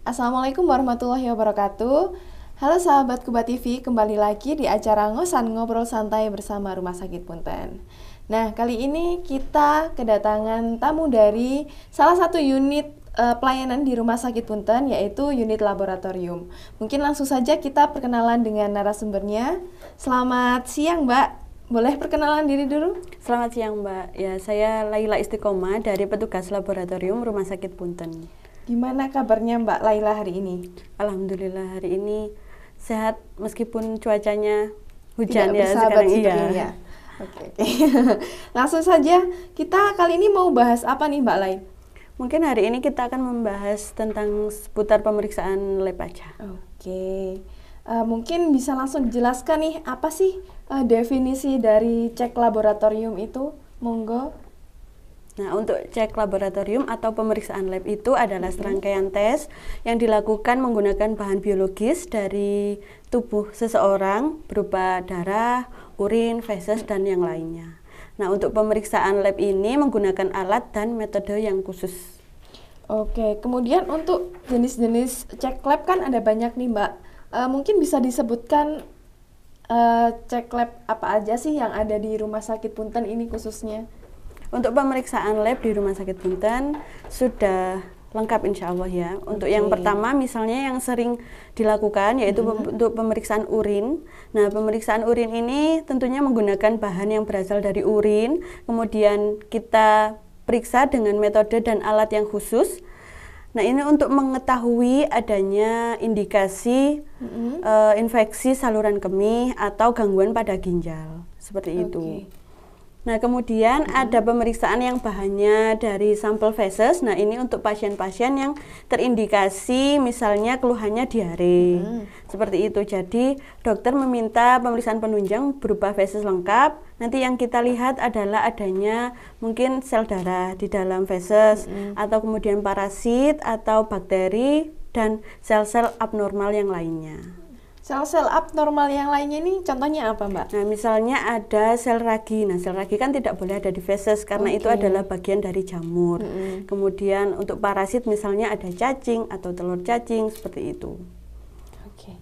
Assalamualaikum warahmatullahi wabarakatuh. Halo sahabat Kuba TV, kembali lagi di acara Ngosan Ngobrol Santai bersama Rumah Sakit Punten. Nah, kali ini kita kedatangan tamu dari salah satu unit pelayanan di Rumah Sakit Punten, yaitu unit laboratorium. Mungkin langsung saja kita perkenalan dengan narasumbernya. Selamat siang, Mbak. Boleh perkenalan diri dulu? Selamat siang, Mbak. Ya, saya Laila Istiqomah dari petugas laboratorium Rumah Sakit Punten. Gimana kabarnya Mbak Laila hari ini? Alhamdulillah hari ini sehat meskipun cuacanya hujan Tidak ya sekarang seperti iya. ini ya. Oke. Langsung saja, kita kali ini mau bahas apa nih Mbak Lai? Mungkin hari ini kita akan membahas tentang seputar pemeriksaan lab aja. Oke. Mungkin bisa langsung dijelaskan nih apa sih definisi dari cek laboratorium itu? Monggo. Nah, untuk cek laboratorium atau pemeriksaan lab itu adalah serangkaian tes yang dilakukan menggunakan bahan biologis dari tubuh seseorang berupa darah, urin, feses, dan yang lainnya. Nah, untuk pemeriksaan lab ini menggunakan alat dan metode yang khusus. Oke, kemudian untuk jenis-jenis cek lab kan ada banyak nih Mbak. Mungkin bisa disebutkan cek lab apa aja sih yang ada di Rumah Sakit Punten ini khususnya? Untuk pemeriksaan lab di Rumah Sakit Punten sudah lengkap insya Allah ya. Untuk yang pertama misalnya yang sering dilakukan yaitu untuk pemeriksaan urin. Nah, pemeriksaan urin ini tentunya menggunakan bahan yang berasal dari urin. Kemudian kita periksa dengan metode dan alat yang khusus. Nah, ini untuk mengetahui adanya indikasi infeksi saluran kemih atau gangguan pada ginjal. Seperti itu. Nah, kemudian ada pemeriksaan yang bahannya dari sampel feses. Nah, ini untuk pasien-pasien yang terindikasi misalnya keluhannya diare. Seperti itu. Jadi, dokter meminta pemeriksaan penunjang berupa feses lengkap. Nanti yang kita lihat adalah adanya mungkin sel darah di dalam feses atau kemudian parasit atau bakteri dan sel-sel abnormal yang lainnya. Sel-sel abnormal yang lainnya ini contohnya apa Mbak? Nah, misalnya ada sel ragi. Nah, sel ragi kan tidak boleh ada di feses karena itu adalah bagian dari jamur. Kemudian untuk parasit misalnya ada cacing atau telur cacing seperti itu. Oke.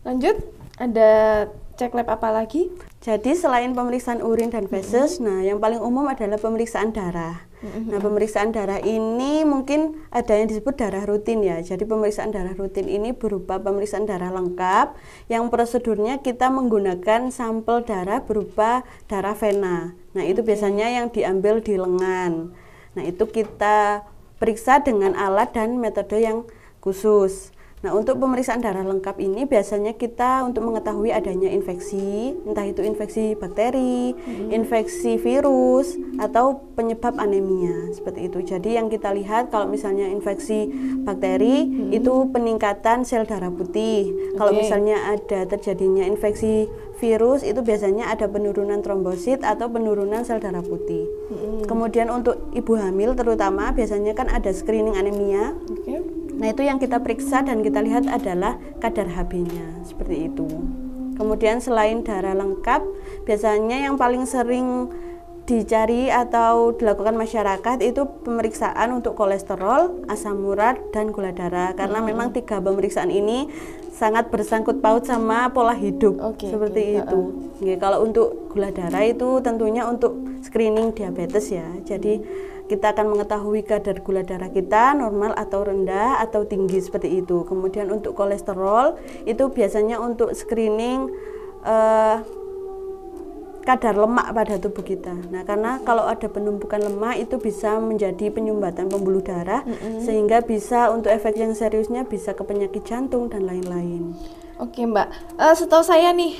Lanjut, ada cek lab apa lagi? Jadi selain pemeriksaan urin dan feses, nah yang paling umum adalah pemeriksaan darah. Nah, pemeriksaan darah ini mungkin ada yang disebut darah rutin ya. Jadi pemeriksaan darah rutin ini berupa pemeriksaan darah lengkap yang prosedurnya kita menggunakan sampel darah berupa darah vena. Nah, itu biasanya yang diambil di lengan. Nah, itu kita periksa dengan alat dan metode yang khusus. Nah, untuk pemeriksaan darah lengkap ini biasanya kita untuk mengetahui adanya infeksi, entah itu infeksi bakteri, infeksi virus, atau penyebab anemia, seperti itu. Jadi yang kita lihat kalau misalnya infeksi bakteri itu peningkatan sel darah putih. Kalau misalnya ada terjadinya infeksi virus itu biasanya ada penurunan trombosit atau penurunan sel darah putih. Kemudian untuk ibu hamil terutama biasanya kan ada screening anemia. Nah, itu yang kita periksa dan kita lihat adalah kadar Hb-nya, seperti itu. Kemudian selain darah lengkap, biasanya yang paling sering dicari atau dilakukan masyarakat itu pemeriksaan untuk kolesterol, asam urat, dan gula darah. Karena memang 3 pemeriksaan ini sangat bersangkut paut sama pola hidup, seperti itu. Kalau untuk gula darah itu tentunya untuk screening diabetes ya. Jadi kita akan mengetahui kadar gula darah kita normal atau rendah atau tinggi seperti itu. Kemudian untuk kolesterol itu biasanya untuk screening kadar lemak pada tubuh kita. Nah, karena kalau ada penumpukan lemak itu bisa menjadi penyumbatan pembuluh darah sehingga bisa untuk efek yang seriusnya bisa ke penyakit jantung dan lain-lain. Oke Mbak, setahu saya nih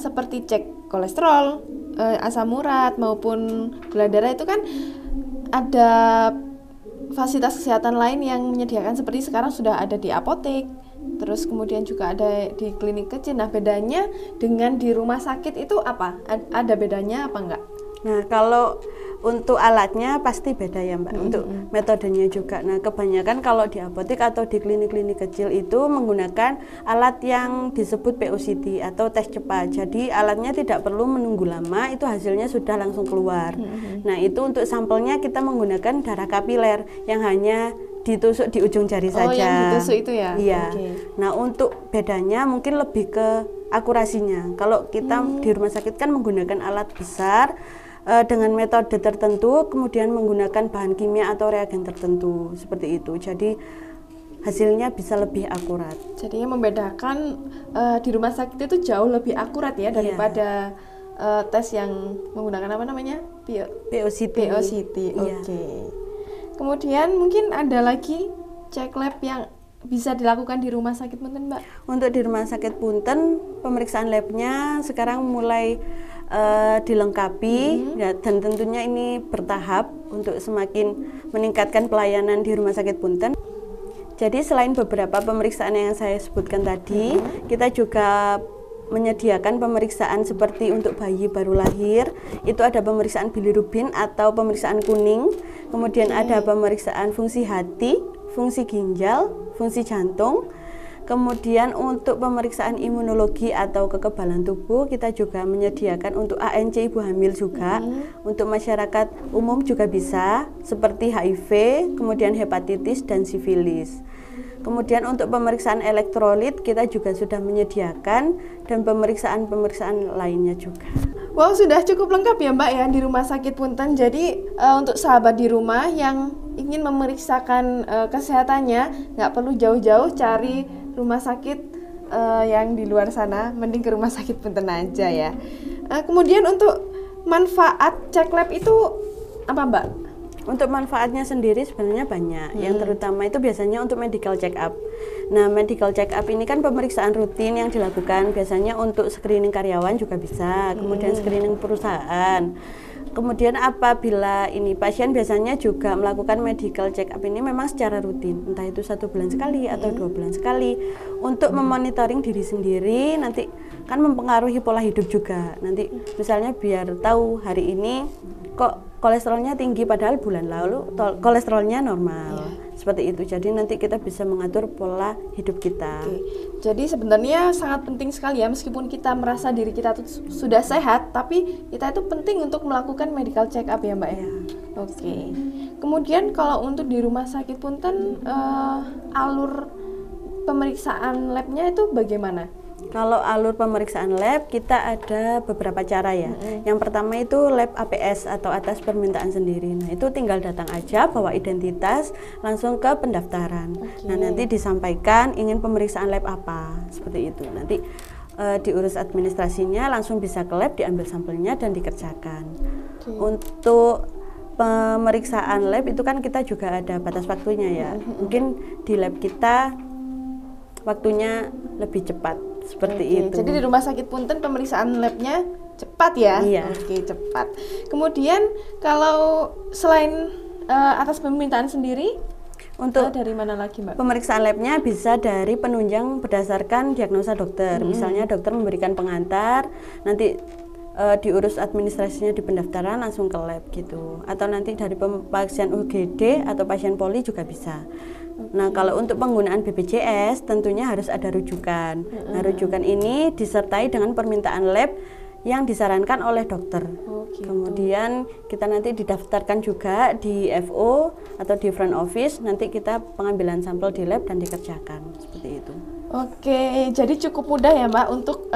seperti cek kolesterol, asam urat maupun gula darah itu kan ada fasilitas kesehatan lain yang menyediakan seperti sekarang sudah ada di apotek, terus kemudian juga ada di klinik kecil. Nah, bedanya dengan di rumah sakit itu apa? Ada bedanya apa enggak? Nah, kalau untuk alatnya pasti beda ya Mbak, untuk metodenya juga. Nah, kebanyakan kalau di apotek atau di klinik-klinik kecil itu menggunakan alat yang disebut POCT atau tes cepat. Jadi alatnya tidak perlu menunggu lama, itu hasilnya sudah langsung keluar. Nah, itu untuk sampelnya kita menggunakan darah kapiler yang hanya ditusuk di ujung jari saja. Oh, yang ditusuk itu ya? Iya. Okay. Nah, untuk bedanya mungkin lebih ke akurasinya. Kalau kita di rumah sakit kan menggunakan alat besar dengan metode tertentu, kemudian menggunakan bahan kimia atau reagen tertentu, seperti itu. Jadi hasilnya bisa lebih akurat. Jadi membedakan di rumah sakit itu jauh lebih akurat ya daripada tes yang menggunakan apa namanya? POCT. Oke. Kemudian mungkin ada lagi cek lab yang bisa dilakukan di rumah sakit Punten, Mbak? Untuk di rumah sakit Punten, pemeriksaan labnya sekarang mulai dilengkapi ya, dan tentunya ini bertahap untuk semakin meningkatkan pelayanan di rumah sakit Punten. Jadi selain beberapa pemeriksaan yang saya sebutkan tadi, kita juga menyediakan pemeriksaan seperti untuk bayi baru lahir, itu ada pemeriksaan bilirubin atau pemeriksaan kuning, kemudian ada pemeriksaan fungsi hati, fungsi ginjal, fungsi jantung. Kemudian untuk pemeriksaan imunologi atau kekebalan tubuh kita juga menyediakan untuk ANC ibu hamil juga, untuk masyarakat umum juga bisa seperti HIV, kemudian hepatitis dan sifilis. Kemudian untuk pemeriksaan elektrolit kita juga sudah menyediakan dan pemeriksaan-pemeriksaan lainnya juga. Wow, sudah cukup lengkap ya Mbak ya di rumah sakit Punten. Jadi untuk sahabat di rumah yang ingin memeriksakan kesehatannya nggak perlu jauh-jauh cari rumah sakit yang di luar sana, mending ke rumah sakit Punten aja ya. Kemudian untuk manfaat cek lab itu apa Mbak? Untuk manfaatnya sendiri sebenarnya banyak, yang terutama itu biasanya untuk medical check up. Nah, medical check up ini kan pemeriksaan rutin yang dilakukan biasanya untuk screening karyawan juga bisa, kemudian screening perusahaan. Kemudian apabila ini pasien biasanya juga melakukan medical check up ini memang secara rutin, entah itu 1 bulan sekali atau 2 bulan sekali, untuk memonitoring diri sendiri, nanti kan mempengaruhi pola hidup juga. Nanti misalnya biar tahu hari ini kok kolesterolnya tinggi padahal bulan lalu kolesterolnya normal. Seperti itu. Jadi nanti kita bisa mengatur pola hidup kita. Oke. Jadi sebenarnya sangat penting sekali ya, meskipun kita merasa diri kita tuh sudah sehat, tapi kita itu penting untuk melakukan medical check up ya Mbak ya. Oke. Kemudian kalau untuk di rumah sakit Punten alur pemeriksaan labnya itu bagaimana? Kalau alur pemeriksaan lab kita ada beberapa cara ya. Yang pertama itu lab APS atau atas permintaan sendiri. Nah, itu tinggal datang aja bawa identitas langsung ke pendaftaran. Nah, nanti disampaikan ingin pemeriksaan lab apa, seperti itu. Nanti diurus administrasinya, langsung bisa ke lab, diambil sampelnya dan dikerjakan. Untuk pemeriksaan lab itu kan kita juga ada batas waktunya ya. Mungkin di lab kita waktunya lebih cepat. Seperti itu. Jadi di rumah sakit Punten pemeriksaan labnya cepat ya? Iya. Oke, cepat. Kemudian kalau selain atas permintaan sendiri, untuk dari mana lagi Mbak? Pemeriksaan labnya bisa dari penunjang berdasarkan diagnosa dokter. Misalnya dokter memberikan pengantar, nanti diurus administrasinya di pendaftaran langsung ke lab gitu. Atau nanti dari pasien UGD atau pasien poli juga bisa. Nah, kalau untuk penggunaan BPJS tentunya harus ada rujukan. Nah, rujukan ini disertai dengan permintaan lab yang disarankan oleh dokter. Kemudian kita nanti didaftarkan juga di FO atau di front office, nanti kita pengambilan sampel di lab dan dikerjakan seperti itu. Oke, jadi cukup mudah ya Mbak untuk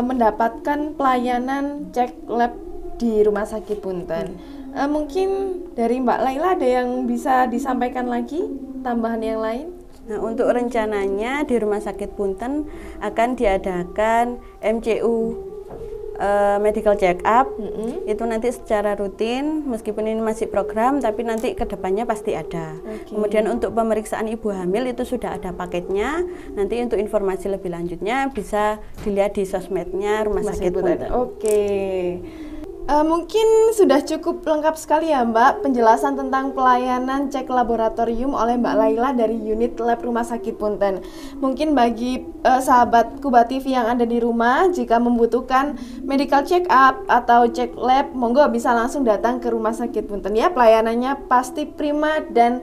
mendapatkan pelayanan cek lab di rumah sakit Punten. Mungkin dari Mbak Laila ada yang bisa disampaikan lagi, tambahan yang lain? Nah, untuk rencananya di Rumah Sakit Punten akan diadakan MCU medical check up. Itu nanti secara rutin, meskipun ini masih program, tapi nanti kedepannya pasti ada. Kemudian untuk pemeriksaan ibu hamil itu sudah ada paketnya. Nanti untuk informasi lebih lanjutnya bisa dilihat di sosmednya Rumah Sakit Punten. Oke. Mungkin sudah cukup lengkap sekali ya Mbak penjelasan tentang pelayanan cek laboratorium oleh Mbak Laila dari unit lab Rumah Sakit Punten. Mungkin bagi sahabat Kuba TV yang ada di rumah, jika membutuhkan medical check up atau cek lab, monggo bisa langsung datang ke Rumah Sakit Punten ya. Pelayanannya pasti prima dan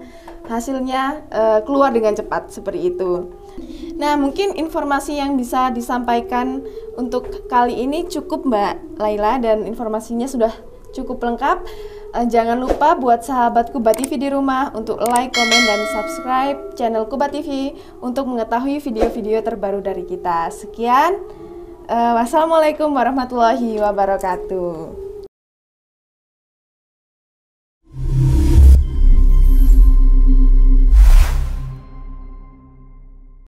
hasilnya keluar dengan cepat seperti itu. Nah, mungkin informasi yang bisa disampaikan untuk kali ini cukup Mbak Laila, dan informasinya sudah cukup lengkap. Jangan lupa buat sahabat Kuba TV di rumah untuk like, komen, dan subscribe channel Kuba TV untuk mengetahui video-video terbaru dari kita. Sekian, wassalamualaikum warahmatullahi wabarakatuh.